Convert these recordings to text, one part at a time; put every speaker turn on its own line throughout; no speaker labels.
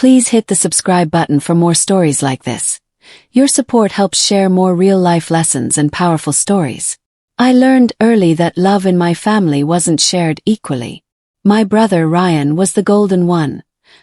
Please hit the subscribe button for more stories like this. Your support helps share more real-life lessons and powerful stories. I learned early that love in my family wasn't shared equally. My brother Ryan was the golden one,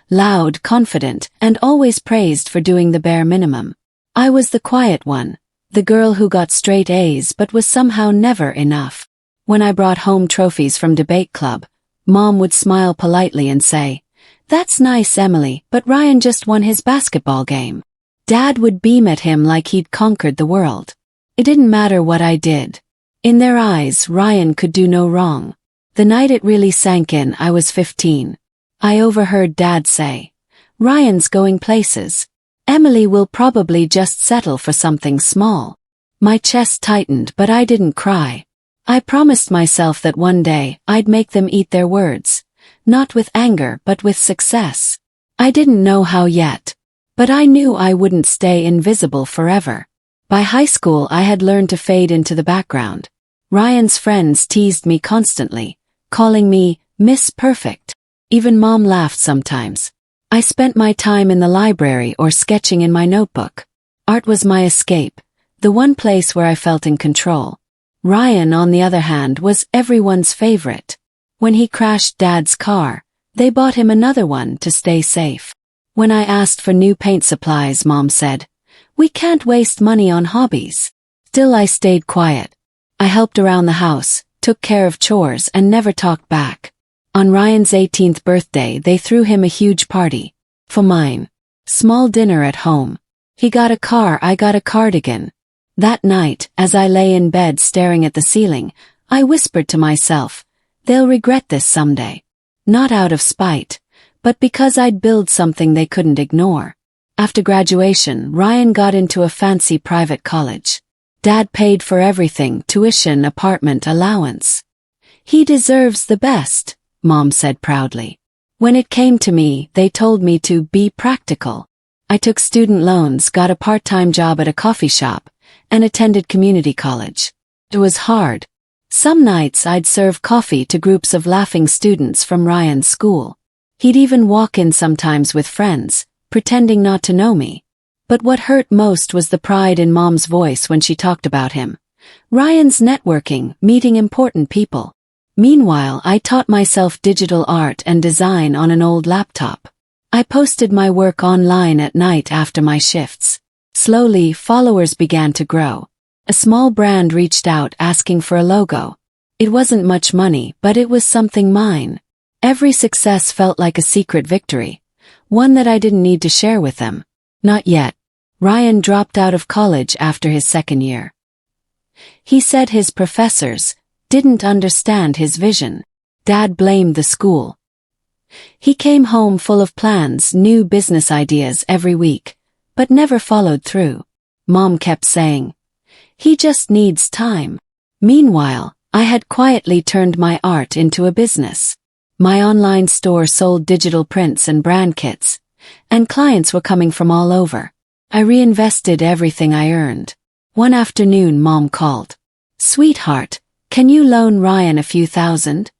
loud, confident, and always praised for doing the bare minimum. I was the quiet one, the girl who got straight A's but was somehow never enough. When I brought home trophies from debate club, Mom would smile politely and say, "That's nice, Emily, but Ryan just won his basketball game." Dad would beam at him like he'd conquered the world. It didn't matter what I did. In their eyes, Ryan could do no wrong. The night it really sank in, I was 15. I overheard Dad say, "Ryan's going places. Emily will probably just settle for something small." My chest tightened, but I didn't cry. I promised myself that one day I'd make them eat their words. Not with anger, but with success. I didn't know how yet. But I knew I wouldn't stay invisible forever. By high school I had learned to fade into the background. Ryan's friends teased me constantly, calling me Miss Perfect. Even Mom laughed sometimes. I spent my time in the library or sketching in my notebook. Art was my escape, the one place where I felt in control. Ryan, on the other hand, was everyone's favorite. When he crashed Dad's car, they bought him another one to stay safe. When I asked for new paint supplies, Mom said, "We can't waste money on hobbies." Still, I stayed quiet. I helped around the house, took care of chores, and never talked back. On Ryan's 18th birthday, they threw him a huge party. For mine, small dinner at home. He got a car, I got a cardigan. That night, as I lay in bed staring at the ceiling, I whispered to myself, "They'll regret this someday." Not out of spite, but because I'd build something they couldn't ignore. After graduation, Ryan got into a fancy private college. Dad paid for everything, tuition, apartment, allowance. "He deserves the best," Mom said proudly. When it came to me, they told me to be practical. I took student loans, got a part-time job at a coffee shop, and attended community college. It was hard. Some nights I'd serve coffee to groups of laughing students from Ryan's school. He'd even walk in sometimes with friends, pretending not to know me. But what hurt most was the pride in Mom's voice when she talked about him. Ryan's networking, meeting important people. Meanwhile, I taught myself digital art and design on an old laptop. I posted my work online at night after my shifts. Slowly, followers began to grow. A small brand reached out asking for a logo. It wasn't much money, but it was something mine. Every success felt like a secret victory, one that I didn't need to share with them. Not yet. Ryan dropped out of college after his second year. He said his professors didn't understand his vision. Dad blamed the school. He came home full of plans, new business ideas every week, but never followed through. Mom kept saying, "He just needs time." Meanwhile, I had quietly turned my art into a business. My online store sold digital prints and brand kits, and clients were coming from all over. I reinvested everything I earned. One afternoon, Mom called. "Sweetheart, can you loan Ryan a few thousand?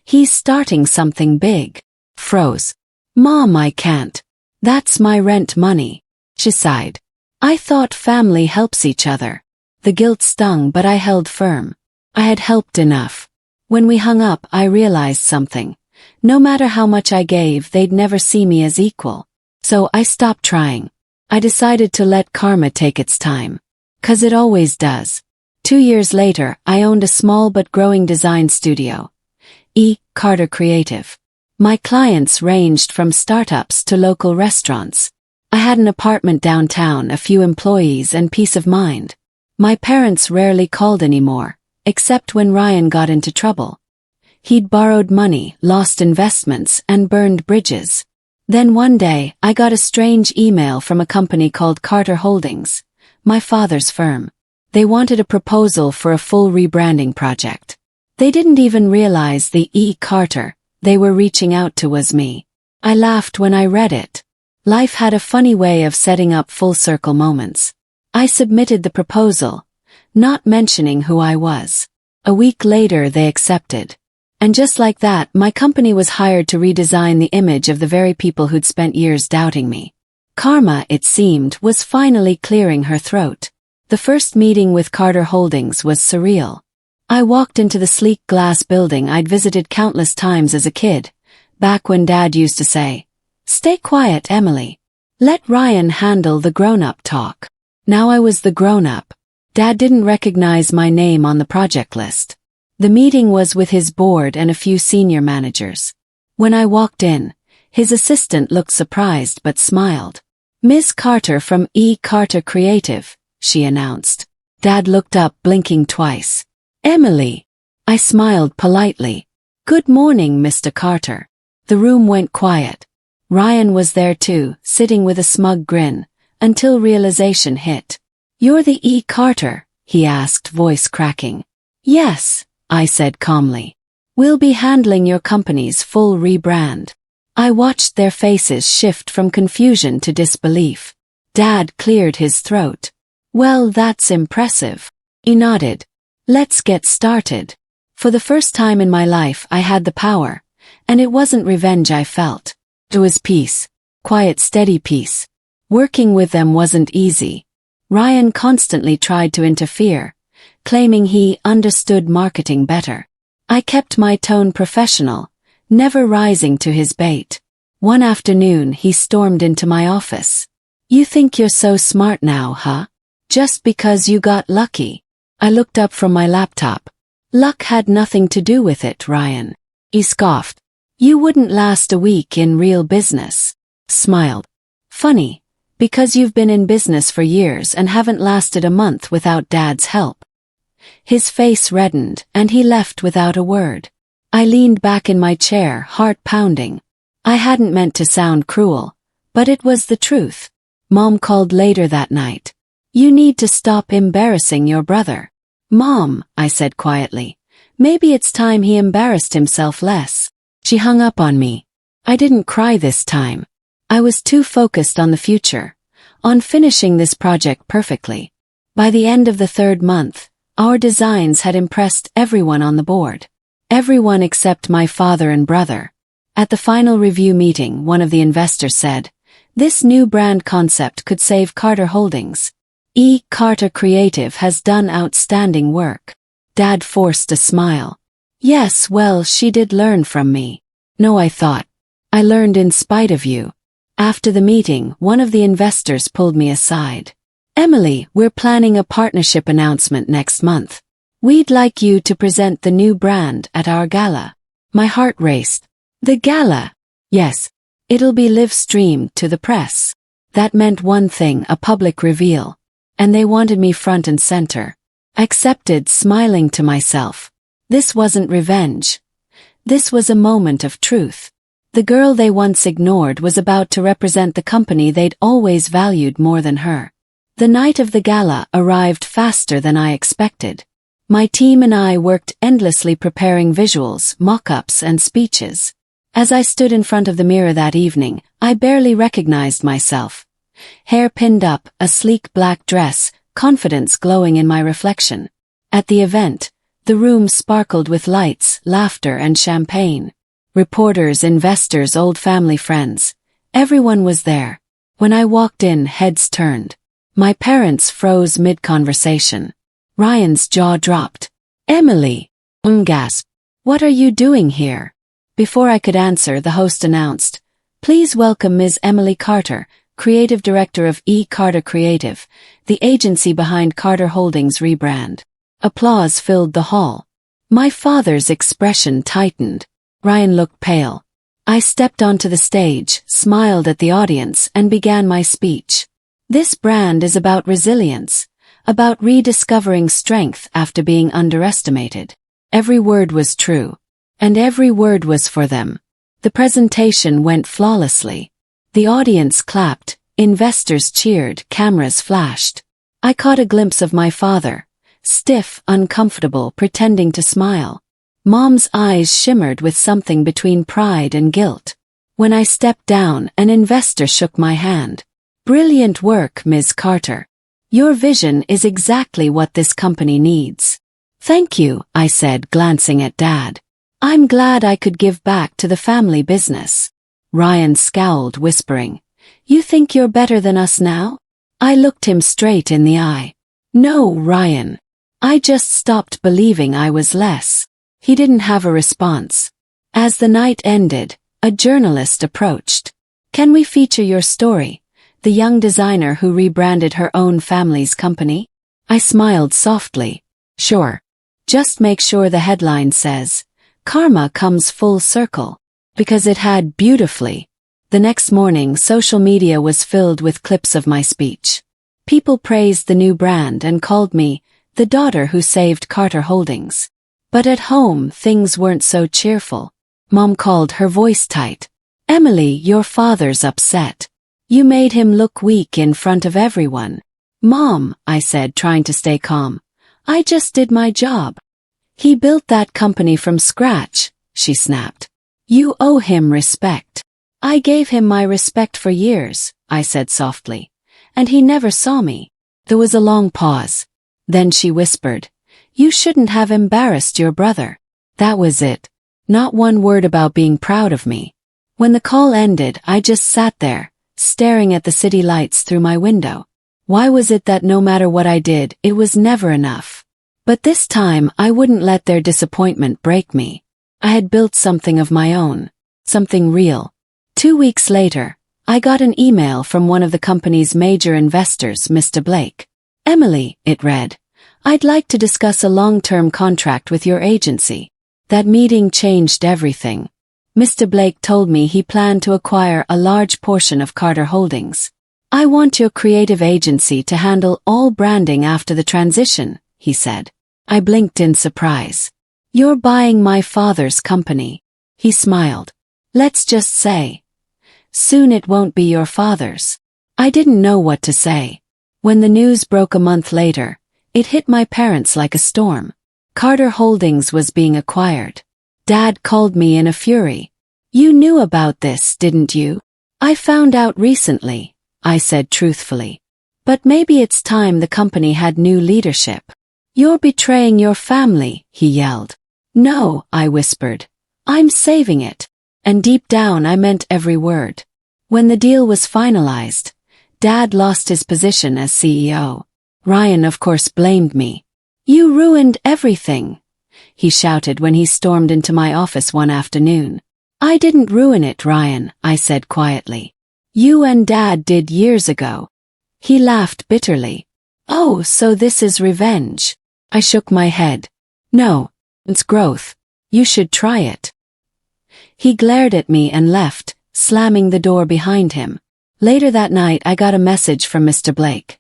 He's starting something big." Froze. "Mom, I can't. That's my rent money." She sighed. "I thought family helps each other." The guilt stung, but I held firm. I had helped enough. When we hung up, I realized something. No matter how much I gave, they'd never see me as equal. So I stopped trying. I decided to let karma take its time. 'Cause it always does. 2 years later, I owned a small but growing design studio. Carter Creative. My clients ranged from startups to local restaurants. I had an apartment downtown, a few employees, and peace of mind. My parents rarely called anymore, except when Ryan got into trouble. He'd borrowed money, lost investments, and burned bridges. Then one day, I got a strange email from a company called Carter Holdings, my father's firm. They wanted a proposal for a full rebranding project. They didn't even realize the Carter they were reaching out to was me. I laughed when I read it. Life had a funny way of setting up full circle moments. I submitted the proposal, not mentioning who I was. A week later they accepted. And just like that, my company was hired to redesign the image of the very people who'd spent years doubting me. Karma, it seemed, was finally clearing her throat. The first meeting with Carter Holdings was surreal. I walked into the sleek glass building I'd visited countless times as a kid, back when Dad used to say, "Stay quiet, Emily. Let Ryan handle the grown-up talk." Now I was the grown-up. Dad didn't recognize my name on the project list. The meeting was with his board and a few senior managers. When I walked in, his assistant looked surprised but smiled. "Ms. Carter from E. Carter Creative," she announced. Dad looked up, blinking twice. "Emily." I smiled politely. "Good morning, Mr. Carter." The room went quiet. Ryan was there too, sitting with a smug grin, until realization hit. "You're the E. Carter?" he asked, voice cracking. "Yes," I said calmly. "We'll be handling your company's full rebrand." I watched their faces shift from confusion to disbelief. Dad cleared his throat. "Well, that's impressive." He nodded. "Let's get started." For the first time in my life I had the power, and it wasn't revenge I felt. It was peace. Quiet, steady peace. Working with them wasn't easy. Ryan constantly tried to interfere, claiming he understood marketing better. I kept my tone professional, never rising to his bait. One afternoon he stormed into my office. "You think you're so smart now, huh? Just because you got lucky." I looked up from my laptop. "Luck had nothing to do with it, Ryan." He scoffed. "You wouldn't last a week in real business." Smiled. "Funny, because you've been in business for years and haven't lasted a month without Dad's help." His face reddened, and he left without a word. I leaned back in my chair, heart pounding. I hadn't meant to sound cruel, but it was the truth. Mom called later that night. "You need to stop embarrassing your brother." "Mom," I said quietly, "maybe it's time he embarrassed himself less." She hung up on me. I didn't cry this time. I was too focused on the future, on finishing this project perfectly. By the end of the third month, our designs had impressed everyone on the board. Everyone except my father and brother. At the final review meeting, one of the investors said, "This new brand concept could save Carter Holdings. E. Carter Creative has done outstanding work." Dad forced a smile. "Yes, well, she did learn from me." "No," I thought. "I learned in spite of you." After the meeting, one of the investors pulled me aside. "Emily, we're planning a partnership announcement next month. We'd like you to present the new brand at our gala." My heart raced. The gala? Yes. It'll be live-streamed to the press. That meant one thing, a public reveal. And they wanted me front and center. I accepted, smiling to myself. This wasn't revenge. This was a moment of truth. The girl they once ignored was about to represent the company they'd always valued more than her. The night of the gala arrived faster than I expected. My team and I worked endlessly preparing visuals, mock-ups, and speeches. As I stood in front of the mirror that evening, I barely recognized myself. Hair pinned up, a sleek black dress, confidence glowing in my reflection. At the event, the room sparkled with lights, laughter, and champagne. Reporters, investors, old family friends. Everyone was there. When I walked in, heads turned. My parents froze mid-conversation. Ryan's jaw dropped. "Emily!" Gasped. "What are you doing here?" Before I could answer, the host announced, "Please welcome Ms. Emily Carter, Creative Director of E. Carter Creative, the agency behind Carter Holdings' rebrand." Applause filled the hall. My father's expression tightened. Ryan looked pale. I stepped onto the stage, smiled at the audience, and began my speech. This brand is about resilience, about rediscovering strength after being underestimated. Every word was true. And every word was for them. The presentation went flawlessly. The audience clapped, investors cheered, cameras flashed. I caught a glimpse of my father, stiff, uncomfortable, pretending to smile. Mom's eyes shimmered with something between pride and guilt. When I stepped down, an investor shook my hand. "Brilliant work, Ms. Carter. Your vision is exactly what this company needs." "Thank you," I said, glancing at Dad. I'm glad I could give back to the family business. Ryan scowled, whispering, You think you're better than us now? I looked him straight in the eye. No, Ryan. I just stopped believing I was less. He didn't have a response. As the night ended, a journalist approached. Can we feature your story? The young designer who rebranded her own family's company? I smiled softly. Sure. Just make sure the headline says, Karma comes full circle. Because it had beautifully. The next morning, social media was filled with clips of my speech. People praised the new brand and called me the daughter who saved Carter Holdings. But at home, things weren't so cheerful. Mom called, her voice tight. Emily, your father's upset. You made him look weak in front of everyone. Mom, I said, trying to stay calm. I just did my job. He built that company from scratch, she snapped. You owe him respect. I gave him my respect for years, I said softly. And he never saw me. There was a long pause. Then she whispered, You shouldn't have embarrassed your brother. That was it. Not one word about being proud of me. When the call ended, I just sat there, staring at the city lights through my window. Why was it that no matter what I did, it was never enough? But this time, I wouldn't let their disappointment break me. I had built something of my own. Something real. 2 weeks later, I got an email from one of the company's major investors, Mr. Blake. Emily, it read, I'd like to discuss a long-term contract with your agency. That meeting changed everything. Mr. Blake told me he planned to acquire a large portion of Carter Holdings. I want your creative agency to handle all branding after the transition, he said. I blinked in surprise. You're buying my father's company. He smiled. Let's just say. Soon it won't be your father's. I didn't know what to say. When the news broke a month later, it hit my parents like a storm. Carter Holdings was being acquired. Dad called me in a fury. You knew about this, didn't you? I found out recently, I said truthfully. But maybe it's time the company had new leadership. You're betraying your family, he yelled. No, I whispered. I'm saving it. And deep down I meant every word. When the deal was finalized, Dad lost his position as CEO. Ryan, of course, blamed me. You ruined everything, he shouted when he stormed into my office one afternoon. I didn't ruin it, Ryan, I said quietly. You and Dad did years ago. He laughed bitterly. Oh, so this is revenge. I shook my head. No. It's growth. You should try it. He glared at me and left, slamming the door behind him. Later that night I got a message from Mr. Blake.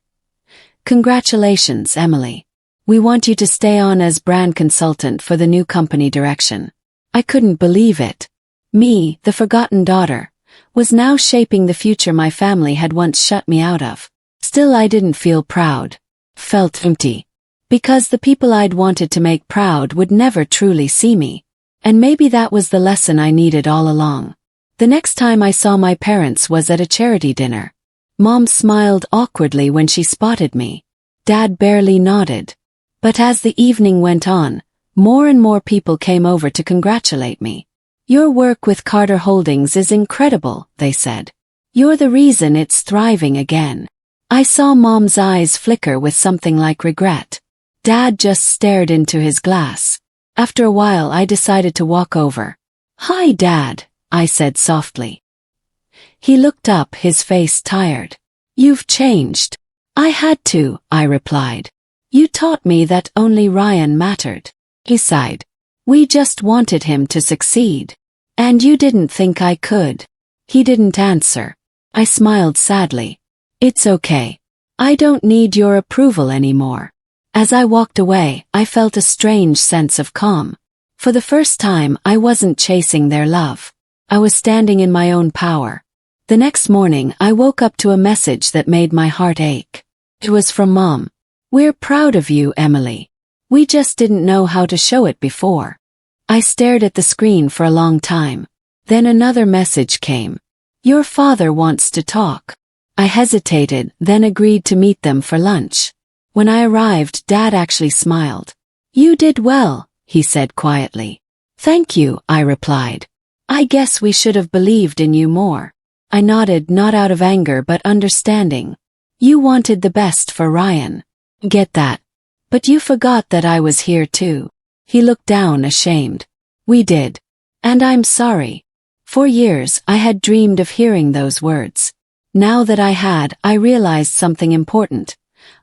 Congratulations, Emily. We want you to stay on as brand consultant for the new company direction. I couldn't believe it. Me, the forgotten daughter, was now shaping the future my family had once shut me out of. Still, I didn't feel proud. Felt empty. Because the people I'd wanted to make proud would never truly see me. And maybe that was the lesson I needed all along. The next time I saw my parents was at a charity dinner. Mom smiled awkwardly when she spotted me. Dad barely nodded. But as the evening went on, more and more people came over to congratulate me. Your work with Carter Holdings is incredible, they said. You're the reason it's thriving again. I saw Mom's eyes flicker with something like regret. Dad just stared into his glass. After a while I decided to walk over. Hi, Dad, I said softly. He looked up, his face tired. You've changed. I had to, I replied. You taught me that only Ryan mattered. He sighed. We just wanted him to succeed. And you didn't think I could. He didn't answer. I smiled sadly. It's okay. I don't need your approval anymore. As I walked away, I felt a strange sense of calm. For the first time, I wasn't chasing their love. I was standing in my own power. The next morning, I woke up to a message that made my heart ache. It was from Mom. We're proud of you, Emily. We just didn't know how to show it before. I stared at the screen for a long time. Then another message came. Your father wants to talk. I hesitated, then agreed to meet them for lunch. When I arrived, Dad actually smiled. You did well, he said quietly. Thank you, I replied. I guess we should have believed in you more. I nodded, not out of anger but understanding. You wanted the best for Ryan. Get that. But you forgot that I was here too. He looked down, ashamed. We did. And I'm sorry. For years I had dreamed of hearing those words. Now that I realized something important.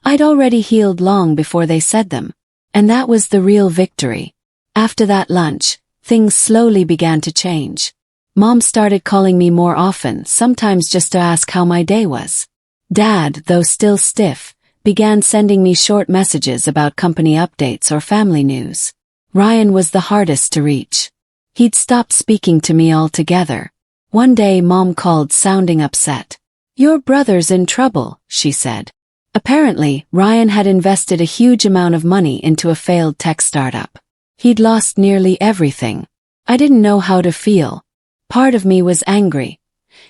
I'd already healed long before they said them. And that was the real victory. After that lunch, things slowly began to change. Mom started calling me more often, sometimes just to ask how my day was. Dad, though still stiff, began sending me short messages about company updates or family news. Ryan was the hardest to reach. He'd stopped speaking to me altogether. One day Mom called sounding upset. Your brother's in trouble, she said. Apparently, Ryan had invested a huge amount of money into a failed tech startup. He'd lost nearly everything. I didn't know how to feel. Part of me was angry.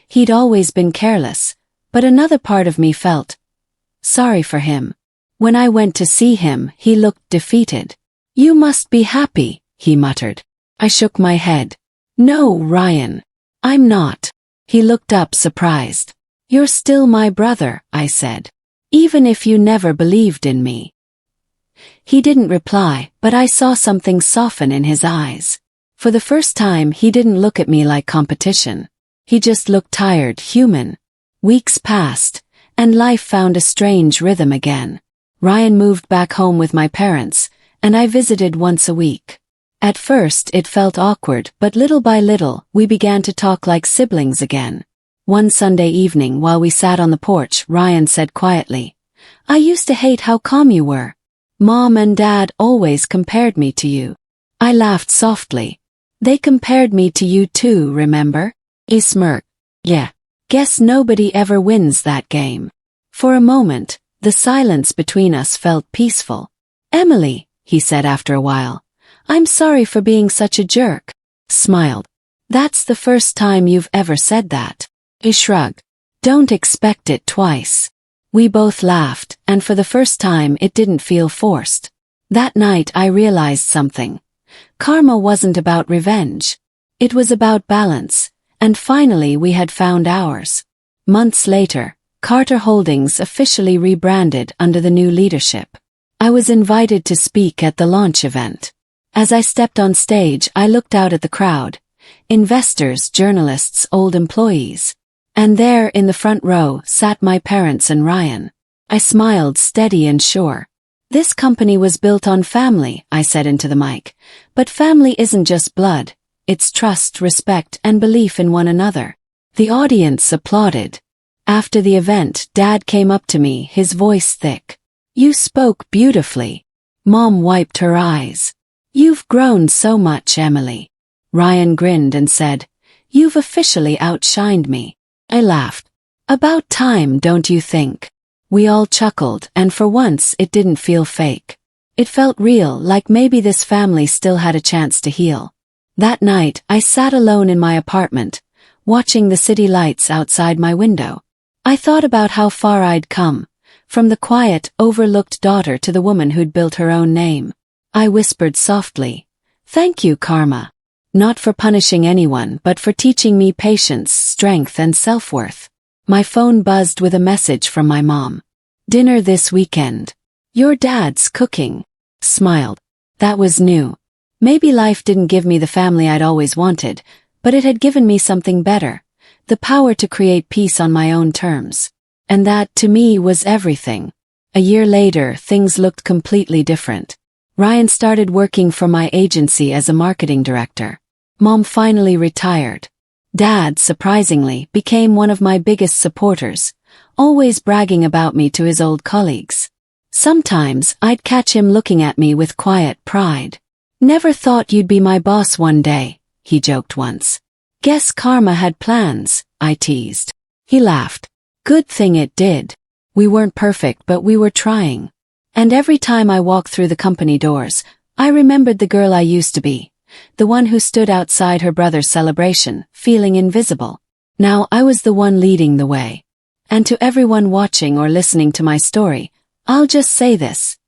He'd always been careless, but another part of me felt sorry for him. When I went to see him, he looked defeated. You must be happy, he muttered. I shook my head. No, Ryan. I'm not. He looked up surprised. You're still my brother, I said. Even if you never believed in me. He didn't reply, but I saw something soften in his eyes. For the first time, he didn't look at me like competition. He just looked tired, human. Weeks passed, and life found a strange rhythm again. Ryan moved back home with my parents, and I visited once a week. At first, it felt awkward, but little by little, we began to talk like siblings again. One Sunday evening while we sat on the porch, Ryan said quietly, I used to hate how calm you were. Mom and Dad always compared me to you. I laughed softly. They compared me to you too, remember? He smirked. Yeah. Guess nobody ever wins that game. For a moment, the silence between us felt peaceful. Emily, he said after a while, I'm sorry for being such a jerk. Smiled. That's the first time you've ever said that. He shrugged. Don't expect it twice. We both laughed, and for the first time it didn't feel forced. That night I realized something. Karma wasn't about revenge. It was about balance, and finally we had found ours. Months later, Carter Holdings officially rebranded under the new leadership. I was invited to speak at the launch event. As I stepped on stage, I looked out at the crowd. Investors, journalists, old employees. And there, in the front row, sat my parents and Ryan. I smiled, steady and sure. This company was built on family, I said into the mic. But family isn't just blood. It's trust, respect, and belief in one another. The audience applauded. After the event, Dad came up to me, his voice thick. You spoke beautifully. Mom wiped her eyes. You've grown so much, Emily. Ryan grinned and said, You've officially outshined me. I laughed. About time, don't you think? We all chuckled, and for once it didn't feel fake. It felt real, like maybe this family still had a chance to heal. That night, I sat alone in my apartment, watching the city lights outside my window. I thought about how far I'd come, from the quiet, overlooked daughter to the woman who'd built her own name. I whispered softly, Thank you, Karma. Not for punishing anyone, but for teaching me patience, strength, and self-worth. My phone buzzed with a message from my mom. Dinner this weekend. Your dad's cooking. Smiled. That was new. Maybe life didn't give me the family I'd always wanted, but it had given me something better. The power to create peace on my own terms. And that, to me, was everything. A year later, things looked completely different. Ryan started working for my agency as a marketing director. Mom finally retired. Dad, surprisingly, became one of my biggest supporters, always bragging about me to his old colleagues. Sometimes I'd catch him looking at me with quiet pride. Never thought you'd be my boss one day, he joked once. Guess karma had plans, I teased. He laughed. Good thing it did. We weren't perfect, but we were trying. And every time I walked through the company doors, I remembered the girl I used to be, the one who stood outside her brother's celebration, feeling invisible. Now I was the one leading the way. And to everyone watching or listening to my story, I'll just say this.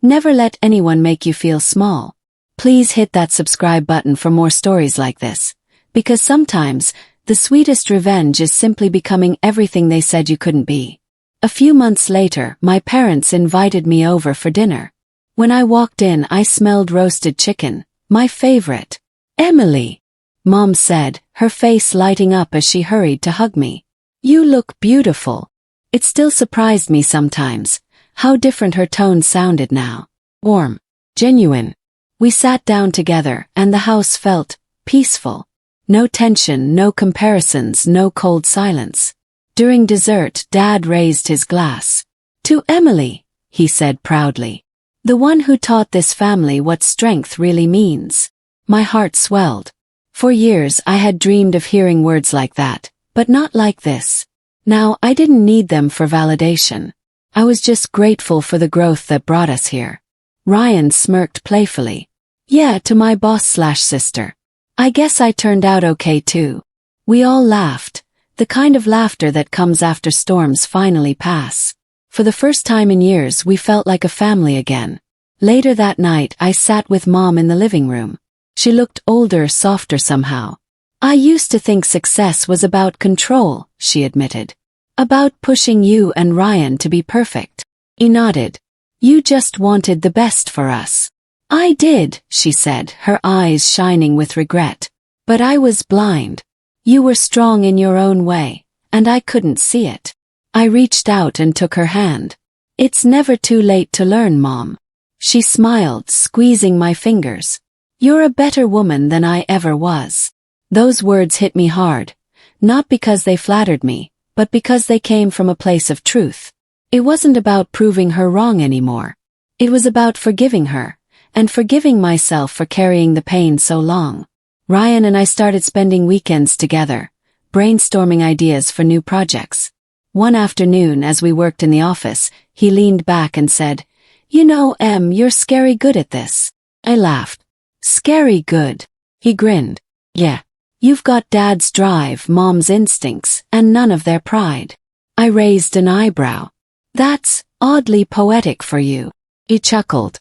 Never let anyone make you feel small. Please hit that subscribe button for more stories like this, because sometimes the sweetest revenge is simply becoming everything they said you couldn't be. A few months later, my parents invited me over for dinner. When I walked in, I smelled roasted chicken, my favorite. "Emily," Mom said, her face lighting up as she hurried to hug me. "You look beautiful." It still surprised me sometimes, how different her tone sounded now. Warm. Genuine. We sat down together, and the house felt peaceful. No tension, no comparisons, no cold silence. During dessert, Dad raised his glass. "To Emily," he said proudly. "The one who taught this family what strength really means." My heart swelled. For years I had dreamed of hearing words like that, but not like this. Now I didn't need them for validation. I was just grateful for the growth that brought us here. Ryan smirked playfully. "Yeah, to my boss/sister. I guess I turned out okay too." We all laughed, the kind of laughter that comes after storms finally pass. For the first time in years we felt like a family again. Later that night I sat with Mom in the living room. She looked older, softer somehow. "I used to think success was about control," she admitted. "About pushing you and Ryan to be perfect." He nodded. "You just wanted the best for us." "I did," she said, her eyes shining with regret. "But I was blind. You were strong in your own way, and I couldn't see it." I reached out and took her hand. "It's never too late to learn, Mom." She smiled, squeezing my fingers. "You're a better woman than I ever was." Those words hit me hard, not because they flattered me, but because they came from a place of truth. It wasn't about proving her wrong anymore. It was about forgiving her, and forgiving myself for carrying the pain so long. Ryan and I started spending weekends together, brainstorming ideas for new projects. One afternoon, as we worked in the office, he leaned back and said, "You know, Em, you're scary good at this." I laughed. "Scary good?" He grinned. "Yeah. You've got Dad's drive, Mom's instincts, and none of their pride." I raised an eyebrow. "That's oddly poetic for you." He chuckled.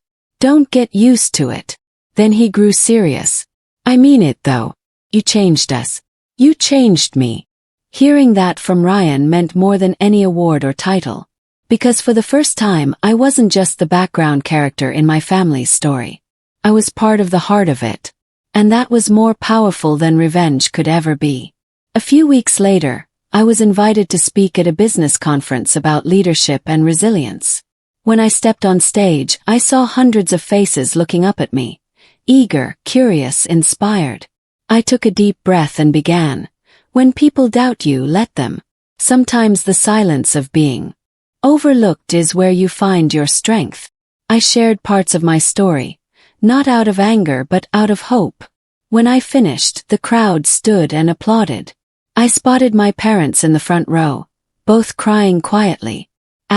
"Don't get used to it." Then he grew serious. "I mean it though. You changed us. You changed me." Hearing that from Ryan meant more than any award or title. Because for the first time I wasn't just the background character in my family's story. I was part of the heart of it. And that was more powerful than revenge could ever be. A few weeks later, I was invited to speak at a business conference about leadership and resilience. When I stepped on stage, I saw hundreds of faces looking up at me. Eager, curious, inspired. I took a deep breath and began. "When people doubt you, let them. Sometimes the silence of being overlooked is where you find your strength." I shared parts of my story, not out of anger but out of hope. When I finished, the crowd stood and applauded. I spotted my parents in the front row, both crying quietly.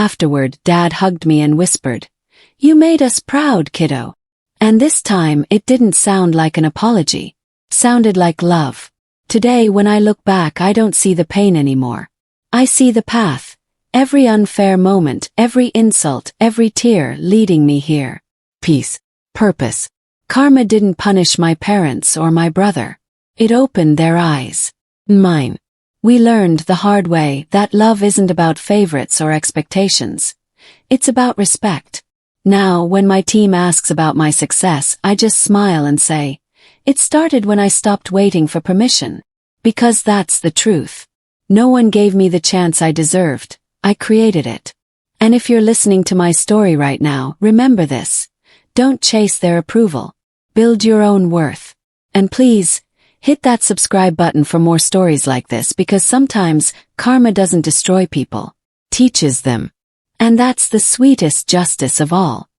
Afterward, Dad hugged me and whispered, "You made us proud, kiddo." And this time it didn't sound like an apology. It sounded like love. Today, when I look back, I don't see the pain anymore. I see the path, every unfair moment, every insult, every tear leading me here. Peace. Purpose. Karma didn't punish my parents or my brother. It opened their eyes. Mine. We learned the hard way that love isn't about favorites or expectations. It's about respect. Now, when my team asks about my success, I just smile and say, "It started when I stopped waiting for permission." Because that's the truth. No one gave me the chance I deserved. I created it. And if you're listening to my story right now, remember this. Don't chase their approval. Build your own worth. And please, hit that subscribe button for more stories like this, because sometimes karma doesn't destroy people, teaches them. And that's the sweetest justice of all.